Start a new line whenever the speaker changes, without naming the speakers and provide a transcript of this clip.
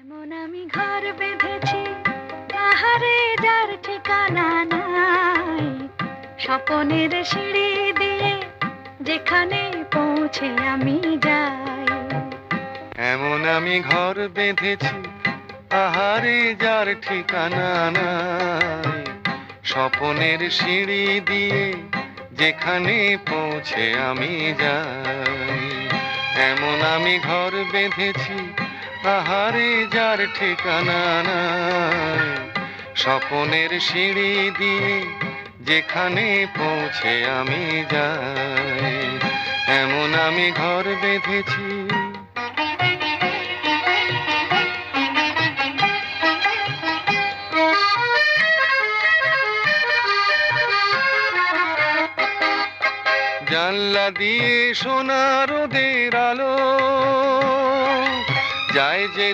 এমন আমি ঘর বেঁধেছি, আহারে যার ঠিকানা নাই। স্বপনের সিঁড়ি দিয়ে যেখানে পৌঁছে আমি যাই।
এমন আমি ঘর বেঁধেছি, আহারে যার ঠিকানা নাই। স্বপনের সিঁড়ি দিয়ে যেখানে পৌঁছে আমি যাই। এমন আমি ঘর বেঁধেছি, আহারে যার ঠিকানা নাই। স্বপনের সিঁড়ি দিয়ে যেখানে পৌঁছে আমি যাই। এমন আমি ঘর বেঁধেছি। জানলা দিয়ে সোনা রোদের আলো যায় যে